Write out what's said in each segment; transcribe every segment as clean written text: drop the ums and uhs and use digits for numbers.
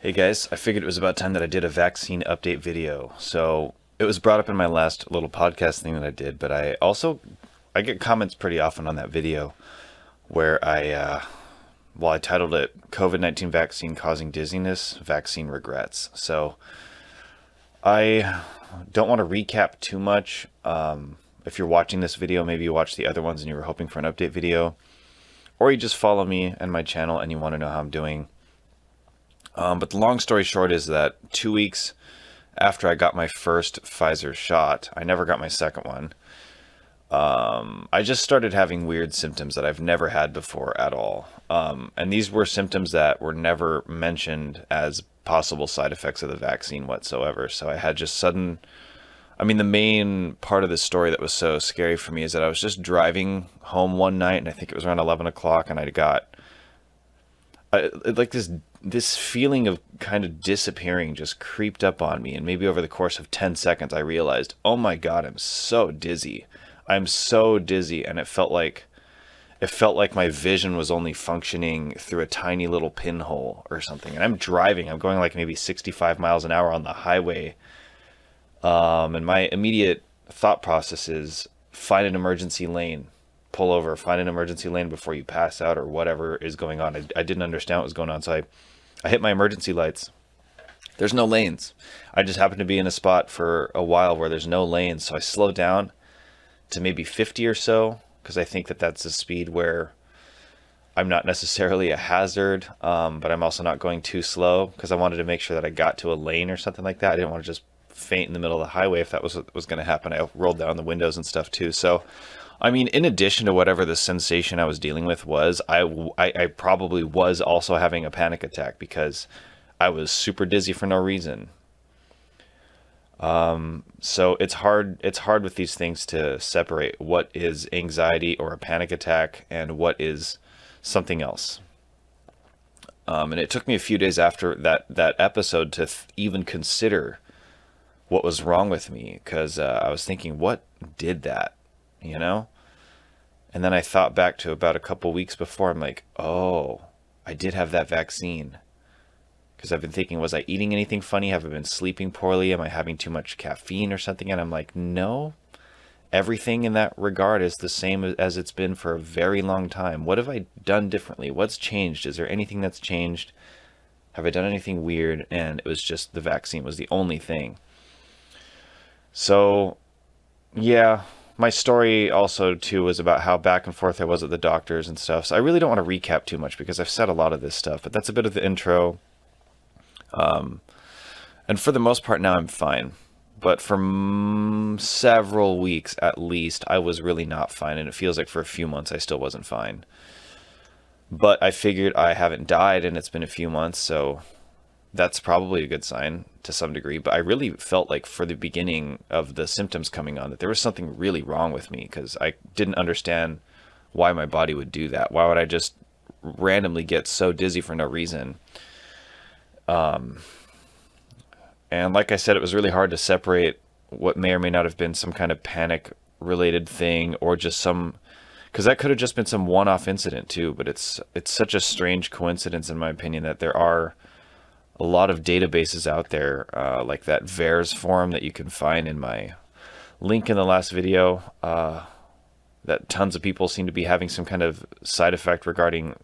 Hey guys, I figured it was about time that I did a vaccine update video. So it was brought up in my last little podcast thing that I did, but I get comments pretty often on that video where I titled it COVID-19 vaccine causing dizziness, vaccine regrets. So I don't want to recap too much. If you're watching this video, maybe you watched the other ones and you were hoping for an update video, or you just follow me and my channel and you want to know how I'm doing. But the long story short is that 2 weeks after I got my first Pfizer shot, I never got my second one. I just started having weird symptoms that I've never had before at all. And these were symptoms that were never mentioned as possible side effects of the vaccine whatsoever. So I had just the main part of the story that was so scary for me is that I was just driving home one night, and I think it was around 11 o'clock, and like this feeling of kind of disappearing just creeped up on me, and maybe over the course of 10 seconds I realized, oh my god, I'm so dizzy. I'm so dizzy, and it felt like my vision was only functioning through a tiny little pinhole or something. And I'm going like maybe 65 miles an hour on the highway. And my immediate thought process is find an emergency lane. Pull over, find an emergency lane before you pass out or whatever is going on. I didn't understand what was going on, so I hit my emergency lights. There's no lanes. I just happened to be in a spot for a while where there's no lanes, so I slowed down to maybe 50 or so, because I think that that's a speed where I'm not necessarily a hazard, but I'm also not going too slow, because I wanted to make sure that I got to a lane or something like that. I didn't want to just faint in the middle of the highway if that was what was going to happen. I rolled down the windows and stuff too, so in addition to whatever the sensation I was dealing with was, I probably was also having a panic attack because I was super dizzy for no reason. So it's hard with these things to separate what is anxiety or a panic attack and what is something else. And it took me a few days after that episode to even consider what was wrong with me, because I was thinking, what did that? And then I thought back to about a couple weeks before. I'm like, oh, I did have that vaccine. Because I've been thinking, was I eating anything funny? Have I been sleeping poorly? Am I having too much caffeine or something? And I'm like, no, everything in that regard is the same as it's been for a very long time. What have I done differently? What's changed? Is there anything that's changed? Have I done anything weird? And it was just the vaccine was the only thing. So, yeah, my story also too was about how back and forth I was at the doctors and stuff. So I really don't want to recap too much because I've said a lot of this stuff, but that's a bit of the intro. And for the most part now I'm fine. But for several weeks at least, I was really not fine. And it feels like for a few months I still wasn't fine. But I figured I haven't died and it's been a few months, so that's probably a good sign to some degree. But I really felt like for the beginning of the symptoms coming on that there was something really wrong with me, because I didn't understand why my body would do that. Why would I just randomly get so dizzy for no reason? And like I said, it was really hard to separate what may or may not have been some kind of panic related thing, or just because that could have just been some one-off incident too. But it's such a strange coincidence, in my opinion, that there are a lot of databases out there, like that VAERS forum that you can find in my link in the last video, that tons of people seem to be having some kind of side effect regarding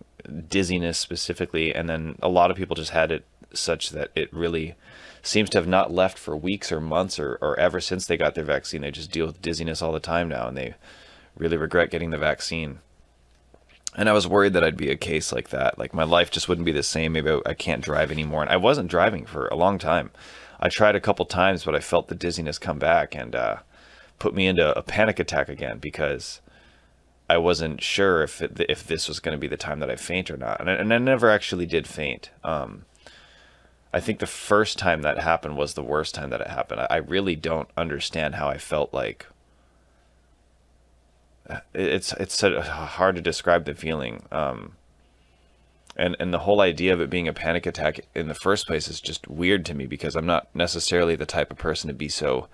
dizziness specifically, and then a lot of people just had it such that it really seems to have not left for weeks or months or ever since they got their vaccine. They just deal with dizziness all the time now, and they really regret getting the vaccine. And I was worried that I'd be a case like that. Like my life just wouldn't be the same. Maybe I can't drive anymore. And I wasn't driving for a long time. I tried a couple times, but I felt the dizziness come back and put me into a panic attack again, because I wasn't sure if this was going to be the time that I faint or not. And I never actually did faint. I think the first time that happened was the worst time that it happened. I really don't understand how I felt like. It's so hard to describe the feeling. And the whole idea of it being a panic attack in the first place is just weird to me, because I'm not necessarily the type of person to be so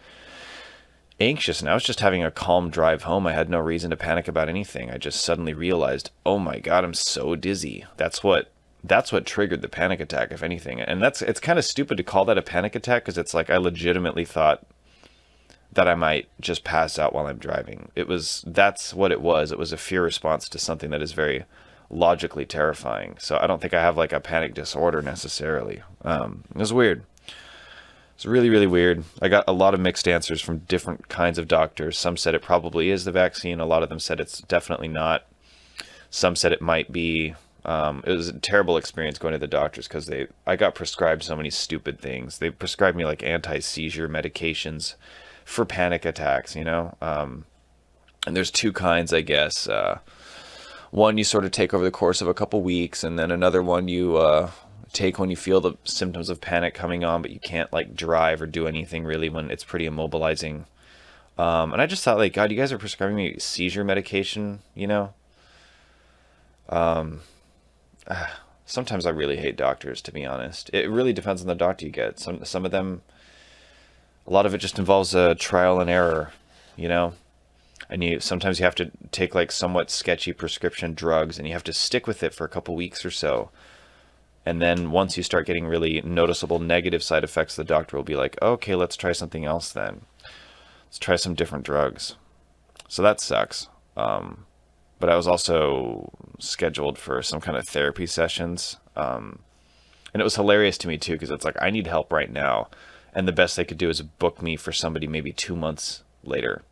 anxious. And I was just having a calm drive home. I had no reason to panic about anything. I just suddenly realized, oh my God, I'm so dizzy. That's what that's what triggered the panic attack, if anything. And it's kind of stupid to call that a panic attack, because it's like I legitimately thought that I might just pass out while I'm driving. That's what it was. It was a fear response to something that is very logically terrifying. So I don't think I have like a panic disorder necessarily. It was weird. It's really, really weird. I got a lot of mixed answers from different kinds of doctors. Some said it probably is the vaccine. A lot of them said it's definitely not. Some said it might be. It was a terrible experience going to the doctors because I got prescribed so many stupid things. They prescribed me like anti-seizure medications for panic attacks, you know? And there's two kinds, I guess. One you sort of take over the course of a couple weeks, and then another one you take when you feel the symptoms of panic coming on, but you can't like drive or do anything really when it's pretty immobilizing. And I just thought, like, God, you guys are prescribing me seizure medication, you know? Sometimes I really hate doctors, to be honest. It really depends on the doctor you get. Some of them, a lot of it just involves a trial and error, you know? And sometimes you have to take like somewhat sketchy prescription drugs, and you have to stick with it for a couple weeks or so. And then once you start getting really noticeable negative side effects, the doctor will be like, okay, let's try something else then. Let's try some different drugs. So that sucks. But I was also scheduled for some kind of therapy sessions. And it was hilarious to me too, because it's like, I need help right now. And the best they could do is book me for somebody maybe 2 months later.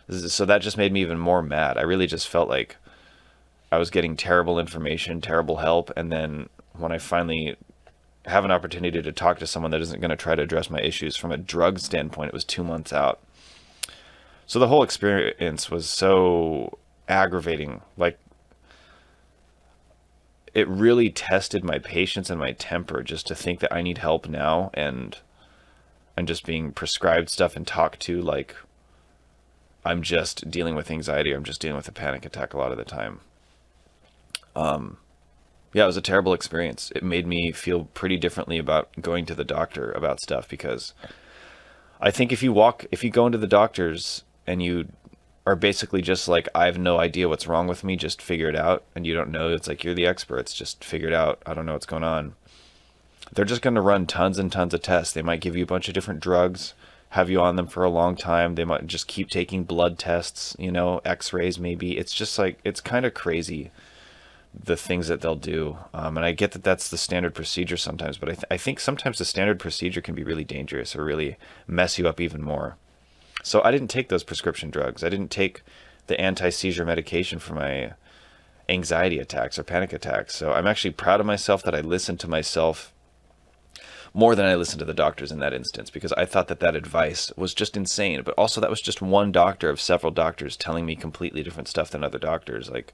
So that just made me even more mad. I really just felt like I was getting terrible information, terrible help. And then when I finally have an opportunity to talk to someone that isn't going to try to address my issues from a drug standpoint, it was 2 months out. So the whole experience was so aggravating. Like, it really tested my patience and my temper just to think that I need help now, and I'm just being prescribed stuff and talked to like I'm just dealing with anxiety, or I'm just dealing with a panic attack a lot of the time. Yeah, it was a terrible experience. It made me feel pretty differently about going to the doctor about stuff, because I think if you go into the doctors and you are basically just like, I have no idea what's wrong with me, just figure it out, and you don't know, it's like, you're the experts, just figure it out, I don't know what's going on. They're just going to run tons and tons of tests. They might give you a bunch of different drugs, have you on them for a long time. They might just keep taking blood tests, you know, x-rays maybe. It's just like, it's kind of crazy, the things that they'll do. And I get that that's the standard procedure sometimes, but I think sometimes the standard procedure can be really dangerous or really mess you up even more. So I didn't take those prescription drugs. I didn't take the anti-seizure medication for my anxiety attacks or panic attacks. So I'm actually proud of myself that I listened to myself more than I listened to the doctors in that instance, because I thought that advice was just insane. But also, that was just one doctor of several doctors telling me completely different stuff than other doctors. Like,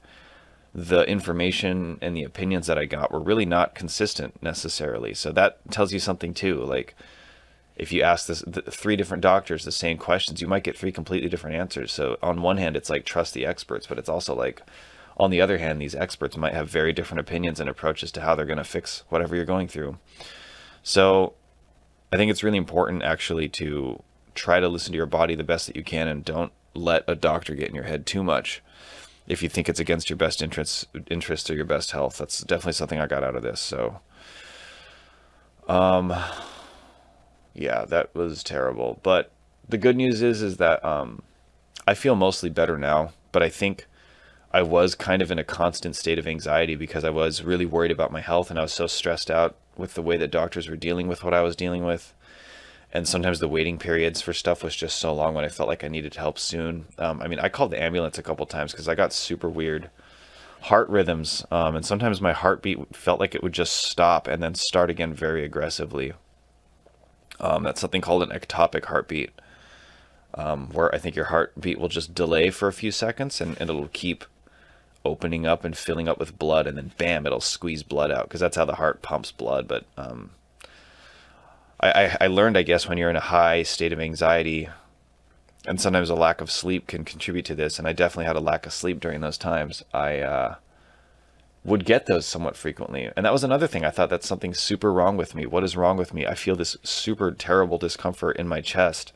the information and the opinions that I got were really not consistent necessarily. So that tells you something too. Like, if you ask the 3 different doctors the same questions, you might get 3 completely different answers. So on one hand, it's like, trust the experts, but it's also like, on the other hand, these experts might have very different opinions and approaches to how they're going to fix whatever you're going through. So I think it's really important actually to try to listen to your body the best that you can, and don't let a doctor get in your head too much if you think it's against your best interest or your best health. That's definitely something I got out of this. So yeah, that was terrible. But the good news is that I feel mostly better now, but I think I was kind of in a constant state of anxiety because I was really worried about my health, and I was so stressed out with the way that doctors were dealing with what I was dealing with. And sometimes the waiting periods for stuff was just so long when I felt like I needed help soon. I mean, I called the ambulance a couple times because I got super weird heart rhythms. And sometimes my heartbeat felt like it would just stop and then start again very aggressively. That's something called an ectopic heartbeat, where I think your heartbeat will just delay for a few seconds, and it'll keep opening up and filling up with blood, and then bam, it'll squeeze blood out, because that's how the heart pumps blood. But I learned, I guess, when you're in a high state of anxiety, and sometimes a lack of sleep can contribute to this, and I definitely had a lack of sleep during those times, I would get those somewhat frequently. And that was another thing. I thought, that's something super wrong with me. What is wrong with me? I feel this super terrible discomfort in my chest,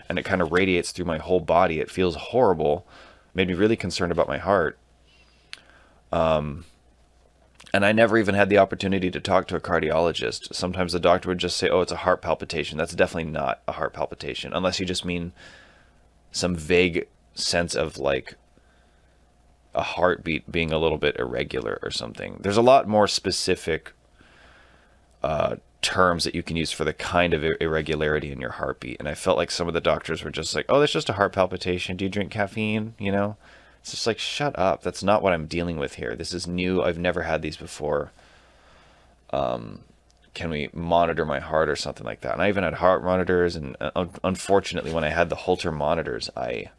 and it kind of radiates through my whole body. It feels horrible. Made me really concerned about my heart. And I never even had the opportunity to talk to a cardiologist. Sometimes the doctor would just say, oh, it's a heart palpitation. That's definitely not a heart palpitation, unless you just mean some vague sense of like a heartbeat being a little bit irregular or something. There's a lot more specific terms that you can use for the kind of irregularity in your heartbeat. And I felt like some of the doctors were just like, oh, that's just a heart palpitation. Do you drink caffeine? You know, it's just like, shut up. That's not what I'm dealing with here. This is new. I've never had these before. Can we monitor my heart or something like that? And I even had heart monitors. And unfortunately, when I had the Holter monitors, I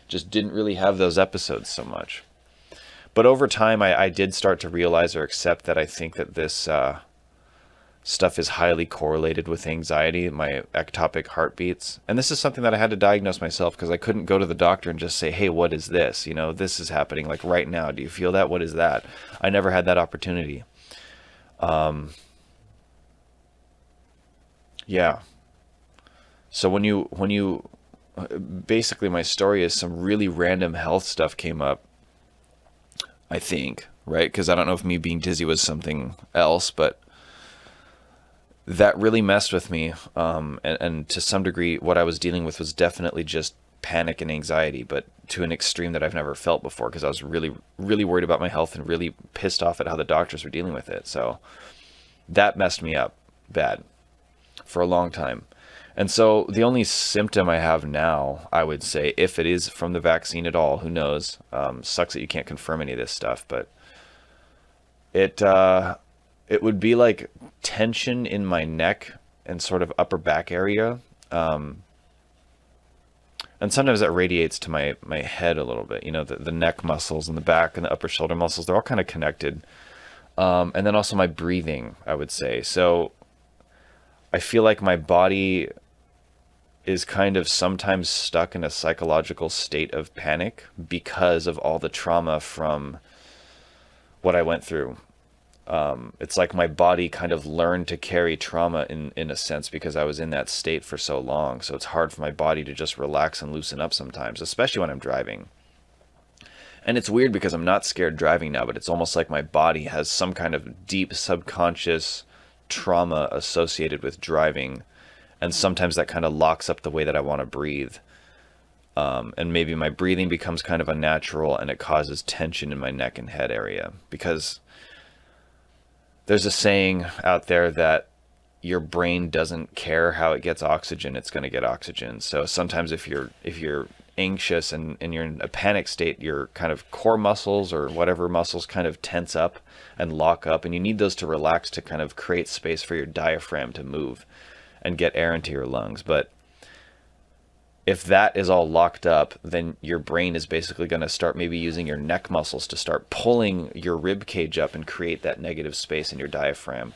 just didn't really have those episodes so much. But over time, I did start to realize or accept that I think that this stuff is highly correlated with anxiety, my ectopic heartbeats. And this is something that I had to diagnose myself because I couldn't go to the doctor and just say, hey, what is this? You know, this is happening like right now. Do you feel that? What is that? I never had that opportunity. Yeah. So when you basically my story is some really random health stuff came up, I think, right? Because I don't know if me being dizzy was something else, but that really messed with me. And to some degree, what I was dealing with was definitely just panic and anxiety, but to an extreme that I've never felt before because I was really, really worried about my health and really pissed off at how the doctors were dealing with it. So that messed me up bad for a long time. And so the only symptom I have now, I would say, if it is from the vaccine at all, who knows? Sucks that you can't confirm any of this stuff, but it would be like tension in my neck and sort of upper back area. And sometimes that radiates to my head a little bit. You know, the neck muscles and the back and the upper shoulder muscles, they're all kind of connected. And then also my breathing, I would say. So I feel like my body is kind of sometimes stuck in a psychological state of panic because of all the trauma from what I went through. It's like my body kind of learned to carry trauma in a sense because I was in that state for so long. So it's hard for my body to just relax and loosen up sometimes, especially when I'm driving. And it's weird because I'm not scared driving now, but it's almost like my body has some kind of deep subconscious trauma associated with driving. And sometimes that kind of locks up the way that I want to breathe. And maybe my breathing becomes kind of unnatural and it causes tension in my neck and head area because there's a saying out there that your brain doesn't care how it gets oxygen, it's going to get oxygen. So sometimes if you're anxious and you're in a panic state, your kind of core muscles or whatever muscles kind of tense up and lock up, and you need those to relax to kind of create space for your diaphragm to move and get air into your lungs. But if that is all locked up, then your brain is basically going to start maybe using your neck muscles to start pulling your rib cage up and create that negative space in your diaphragm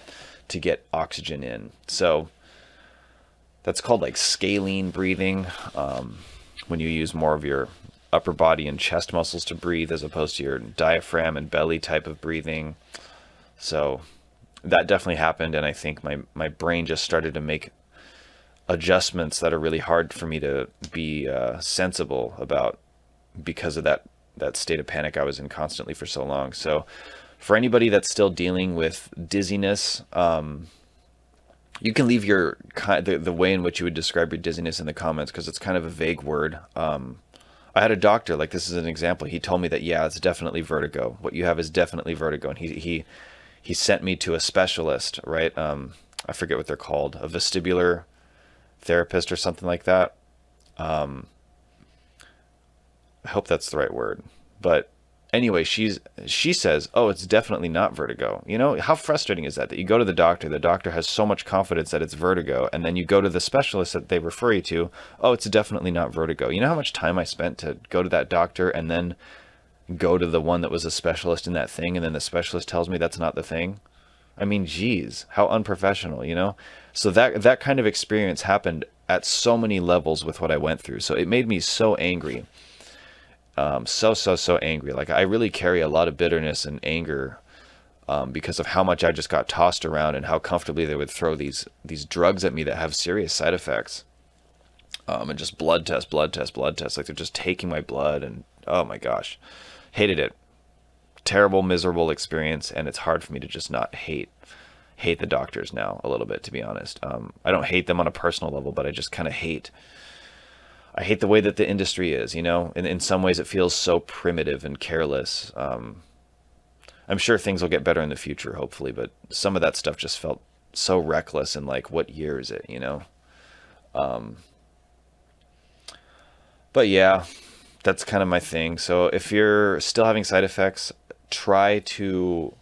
to get oxygen in. So that's called like scalene breathing, when you use more of your upper body and chest muscles to breathe as opposed to your diaphragm and belly type of breathing. So that definitely happened, and I think my brain just started to make adjustments that are really hard for me to be sensible about because of that state of panic I was in constantly for so long. So for anybody that's still dealing with dizziness, you can leave the way in which you would describe your dizziness in the comments because it's kind of a vague word. I had a doctor, like this is an example. He told me that, yeah, it's definitely vertigo. What you have is definitely vertigo. And he sent me to a specialist, right? I forget what they're called, a vestibular therapist or something like that. I hope that's the right word. But anyway, she says, oh, it's definitely not vertigo. You know, how frustrating is that you go to the doctor has so much confidence that it's vertigo, and then you go to the specialist that they refer you to, oh, it's definitely not vertigo. You know how much time I spent to go to that doctor and then go to the one that was a specialist in that thing, and then the specialist tells me that's not the thing? I mean, geez, how unprofessional, you know? So that kind of experience happened at so many levels with what I went through. So it made me so angry. So angry. Like I really carry a lot of bitterness and anger because of how much I just got tossed around and how comfortably they would throw these drugs at me that have serious side effects. And just blood test. Like they're just taking my blood, and oh my gosh, hated it. terrible, miserable experience, and it's hard for me to just not hate the doctors now a little bit, to be honest. I don't hate them on a personal level, but I just kind of I hate the way that the industry is, you know. In some ways, it feels so primitive and careless. I'm sure things will get better in the future, hopefully, but some of that stuff just felt so reckless. And like, what year is it, you know? But yeah, that's kind of my thing. So if you're still having side effects, try to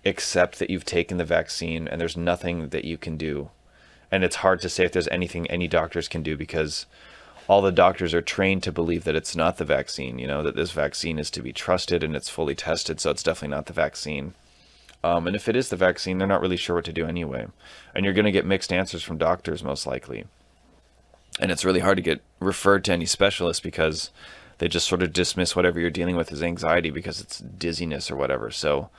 accept that you've taken the vaccine and there's nothing that you can do. And it's hard to say if there's anything any doctors can do, because all the doctors are trained to believe that it's not the vaccine, you know, that this vaccine is to be trusted and it's fully tested. So it's definitely not the vaccine. And if it is the vaccine, they're not really sure what to do anyway. And you're going to get mixed answers from doctors, most likely. And it's really hard to get referred to any specialist because they just sort of dismiss whatever you're dealing with as anxiety because it's dizziness or whatever. So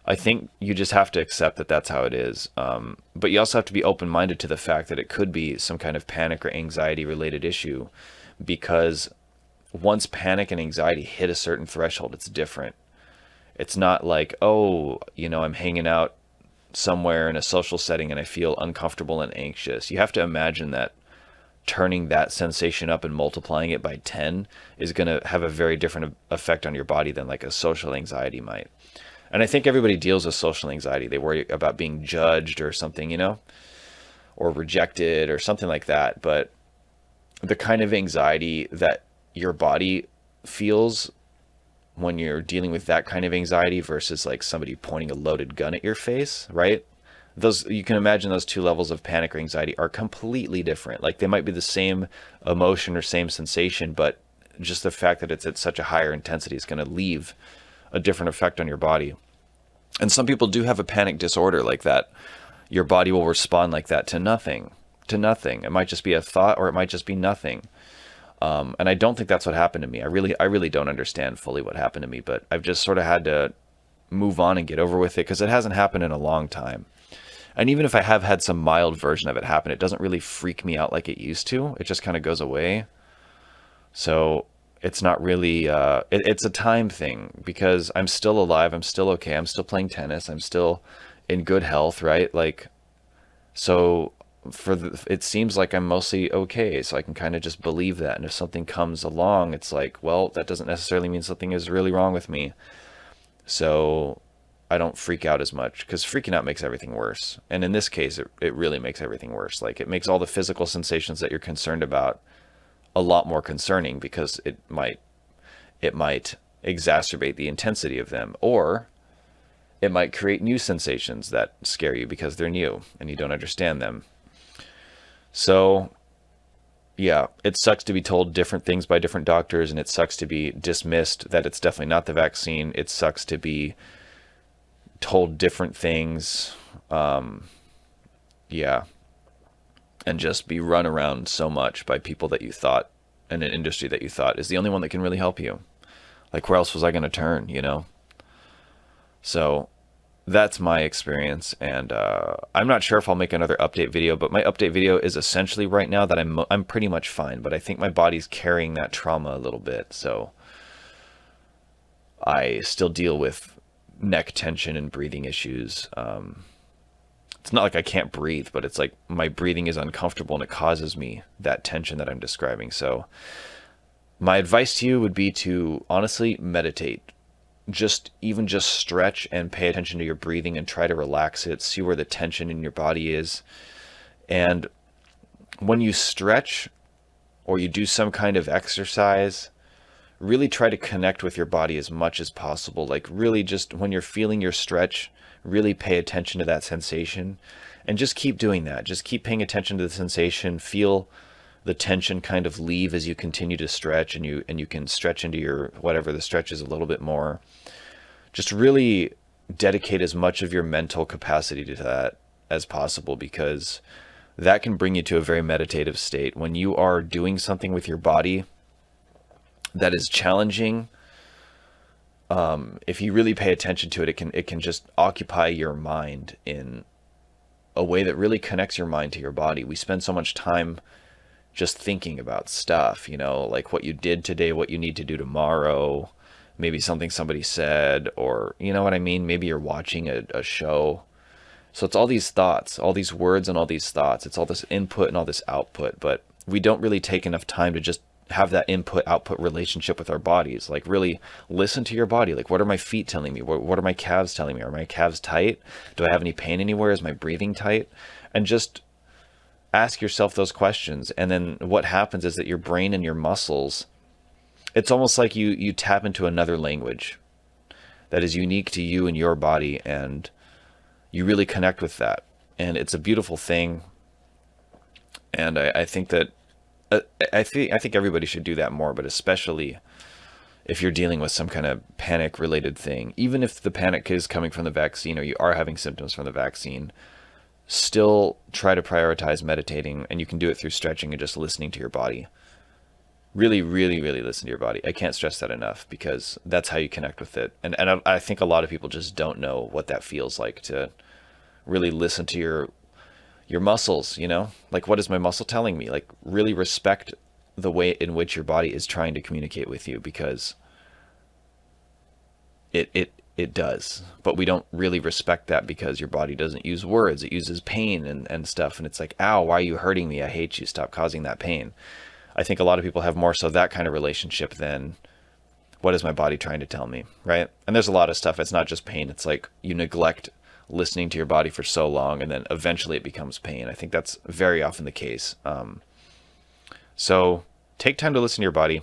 I think you just have to accept that that's how it is. But you also have to be open-minded to the fact that it could be some kind of panic or anxiety related issue, because once panic and anxiety hit a certain threshold, it's different. It's not like, oh, you know, I'm hanging out somewhere in a social setting and I feel uncomfortable and anxious. You have to imagine that turning that sensation up and multiplying it by 10 is going to have a very different effect on your body than like a social anxiety might. And I think everybody deals with social anxiety. They worry about being judged or something, you know, or rejected or something like that. But the kind of anxiety that your body feels when you're dealing with that kind of anxiety versus like somebody pointing a loaded gun at your face, right? Those, you can imagine those two levels of panic or anxiety are completely different. Like they might be the same emotion or same sensation, but just the fact that it's at such a higher intensity is going to leave a different effect on your body. And some people do have a panic disorder like that. Your body will respond like that to nothing, to nothing. It might just be a thought, or it might just be nothing. And I don't think that's what happened to me. I really don't understand fully what happened to me, but I've just sort of had to move on and get over with it because it hasn't happened in a long time. And even if I have had some mild version of it happen, it doesn't really freak me out like it used to. It just kind of goes away. So it's not really, it's a time thing because I'm still alive. I'm still okay. I'm still playing tennis. I'm still in good health, right? Like, so it seems like I'm mostly okay. So I can kind of just believe that. And if something comes along, it's like, well, that doesn't necessarily mean something is really wrong with me. So I don't freak out as much, because freaking out makes everything worse. And in this case, it really makes everything worse. Like it makes all the physical sensations that you're concerned about a lot more concerning, because it might exacerbate the intensity of them, or it might create new sensations that scare you because they're new and you don't understand them. So yeah, it sucks to be told different things by different doctors, and it sucks to be dismissed that it's definitely not the vaccine. It sucks to be told different things. Yeah. And just be run around so much by people that you thought, in an industry that you thought is the only one that can really help you. Like, where else was I going to turn, you know? So that's my experience. And I'm not sure if I'll make another update video, but my update video is essentially right now that I'm pretty much fine, but I think my body's carrying that trauma a little bit. So I still deal with neck tension and breathing issues. It's not like I can't breathe, but it's like my breathing is uncomfortable and it causes me that tension that I'm describing. So my advice to you would be to honestly meditate. Just stretch and pay attention to your breathing and try to relax it. See where the tension in your body is. And when you stretch or you do some kind of exercise, really try to connect with your body as much as possible. Like really just when you're feeling your stretch, really pay attention to that sensation and just keep doing that. Just keep paying attention to the sensation. Feel the tension kind of leave as you continue to stretch, and you can stretch into your whatever the stretch is a little bit more. Just really dedicate as much of your mental capacity to that as possible, because that can bring you to a very meditative state. When you are doing something with your body that is challenging, if you really pay attention to it, it can just occupy your mind in a way that really connects your mind to your body. We spend so much time just thinking about stuff, you know, like what you did today, what you need to do tomorrow, maybe something somebody said, or you know what I mean? Maybe you're watching a show. So it's all these thoughts, all these words and all these thoughts. It's all this input and all this output, but we don't really take enough time to just have that input output relationship with our bodies. Like really listen to your body. Like, what are my feet telling me? What are my calves telling me? Are my calves tight? Do I have any pain anywhere? Is my breathing tight? And just ask yourself those questions. And then what happens is that your brain and your muscles, it's almost like you tap into another language that is unique to you and your body, and you really connect with that. And it's a beautiful thing. And I think that I think everybody should do that more, but especially if you're dealing with some kind of panic related thing, even if the panic is coming from the vaccine or you are having symptoms from the vaccine, still try to prioritize meditating, and you can do it through stretching and just listening to your body. Really, really, really listen to your body. I can't stress that enough, because that's how you connect with it. And I think a lot of people just don't know what that feels like, to really listen to your muscles, you know? Like, what is my muscle telling me? Like, really respect the way in which your body is trying to communicate with you, because it does. But we don't really respect that because your body doesn't use words. It uses pain and stuff. And it's like, ow, why are you hurting me? I hate you. Stop causing that pain. I think a lot of people have more so that kind of relationship than what is my body trying to tell me, right? And there's a lot of stuff. It's not just pain. It's like you neglect listening to your body for so long, and then eventually it becomes pain. I think that's very often the case. So take time to listen to your body,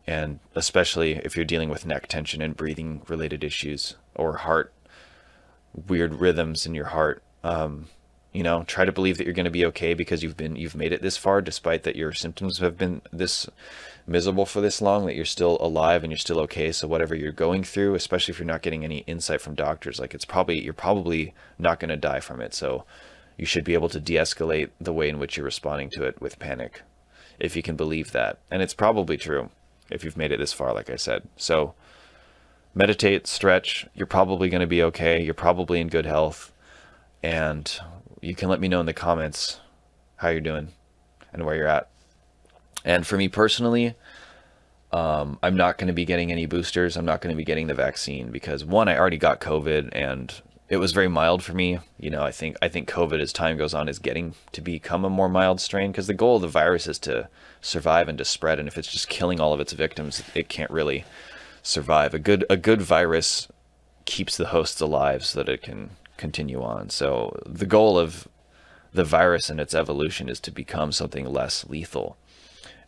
and especially if you're dealing with neck tension and breathing related issues, or heart, weird rhythms in your heart. You know, try to believe that you're going to be okay, because you've made it this far, despite that your symptoms have been this miserable for this long, that you're still alive and you're still okay. So whatever you're going through, especially if you're not getting any insight from doctors, like you're probably not going to die from it. So you should be able to de-escalate the way in which you're responding to it with panic, if you can believe that. And it's probably true if you've made it this far, like I said. So meditate, stretch. You're probably going to be okay. You're probably in good health. And you can let me know in the comments how you're doing and where you're at. And for me personally, I'm not going to be getting any boosters. I'm not going to be getting the vaccine because, one, I already got COVID and it was very mild for me. You know, I think COVID, as time goes on, is getting to become a more mild strain, because the goal of the virus is to survive and to spread. And if it's just killing all of its victims, it can't really survive. A good virus keeps the hosts alive so that it can continue on. So the goal of the virus and its evolution is to become something less lethal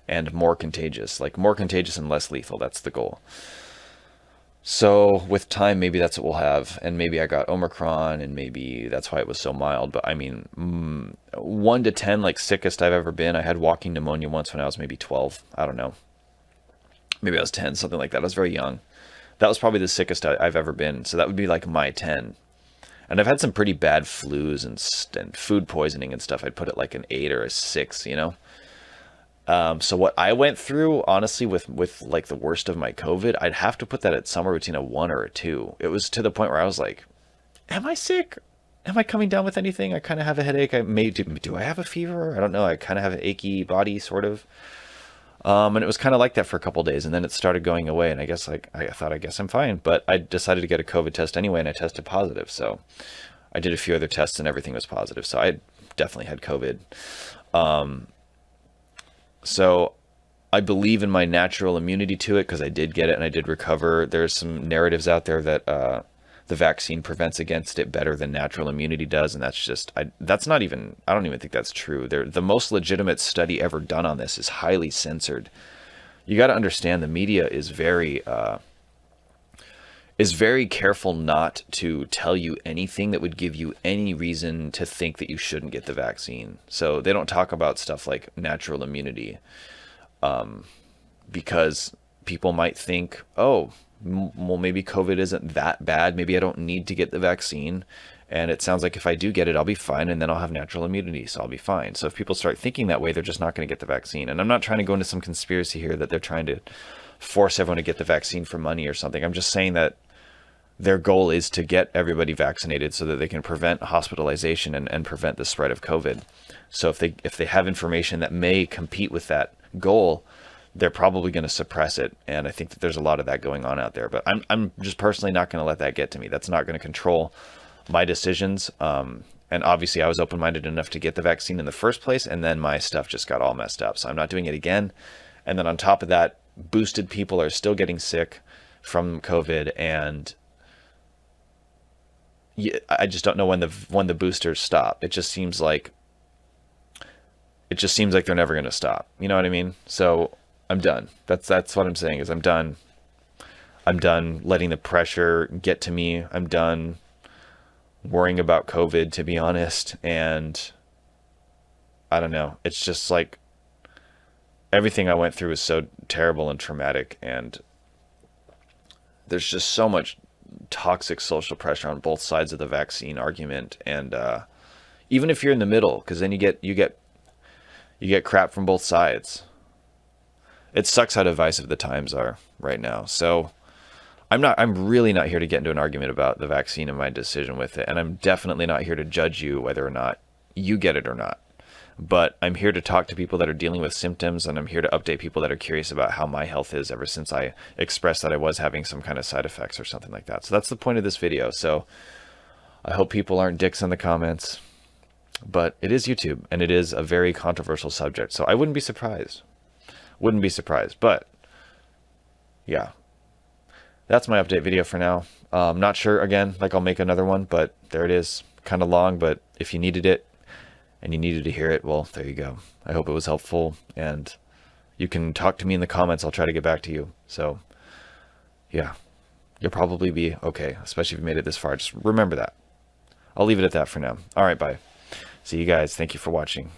and more contagious, like more contagious and less lethal. That's the goal. So with time, maybe that's what we'll have. And maybe I got Omicron and maybe that's why it was so mild. But I mean, 1 to 10, like sickest I've ever been. I had walking pneumonia once when I was maybe 12. I don't know. Maybe I was 10, something like that. I was very young. That was probably the sickest I've ever been. So that would be like my 10. And I've had some pretty bad flus and food poisoning and stuff. I'd put it like an 8 or a 6, you know? So what I went through, honestly, with like the worst of my COVID, I'd have to put that at somewhere between a 1 or a 2. It was to the point where I was like, am I sick? Am I coming down with anything? I kind of have a headache. Do I have a fever? I don't know. I kind of have an achy body, sort of. And it was kind of like that for a couple of days, and then it started going away. And I guess I thought, I guess I'm fine, but I decided to get a COVID test anyway, and I tested positive. So I did a few other tests, and everything was positive. So I definitely had COVID. So I believe in my natural immunity to it because I did get it and I did recover. There's some narratives out there that the vaccine prevents against it better than natural immunity does, and that's just I don't even think that's true. The most legitimate study ever done on this is highly censored. You got to understand, the media is very careful not to tell you anything that would give you any reason to think that you shouldn't get the vaccine. So they don't talk about stuff like natural immunity, because people might think, oh, well, maybe COVID isn't that bad. Maybe I don't need to get the vaccine. And it sounds like if I do get it, I'll be fine, and then I'll have natural immunity, so I'll be fine. So if people start thinking that way, they're just not going to get the vaccine. And I'm not trying to go into some conspiracy here that they're trying to force everyone to get the vaccine for money or something. I'm just saying that their goal is to get everybody vaccinated so that they can prevent hospitalization and prevent the spread of COVID. So if they have information that may compete with that goal, they're probably going to suppress it. And I think that there's a lot of that going on out there. But I'm just personally not going to let that get to me. That's not going to control my decisions. And obviously, I was open-minded enough to get the vaccine in the first place, and then my stuff just got all messed up. So I'm not doing it again. And then on top of that, boosted people are still getting sick from COVID, and I just don't know when the boosters stop. It just seems like they're never going to stop. You know what I mean? So I'm done. That's what I'm saying is I'm done. I'm done letting the pressure get to me. I'm done worrying about COVID, to be honest. And I don't know. It's just like everything I went through was so terrible and traumatic, and there's just so much toxic social pressure on both sides of the vaccine argument. And even if you're in the middle, because then you get crap from both sides. It sucks how divisive the times are right now. So I'm really not here to get into an argument about the vaccine and my decision with it. And I'm definitely not here to judge you whether or not you get it or not. But I'm here to talk to people that are dealing with symptoms, and I'm here to update people that are curious about how my health is ever since I expressed that I was having some kind of side effects or something like that. So that's the point of this video. So I hope people aren't dicks in the comments, but it is YouTube, and it is a very controversial subject. So I wouldn't be surprised. Wouldn't be surprised. But yeah, that's my update video for now. Not sure, again, like I'll make another one, but there it is. Kind of long, but if you needed it, and you needed to hear it, well, there you go. I hope it was helpful, and you can talk to me in the comments. I'll try to get back to you. So yeah, you'll probably be okay, especially if you made it this far. Just remember that. I'll leave it at that for now. All right, bye. See you guys. Thank you for watching.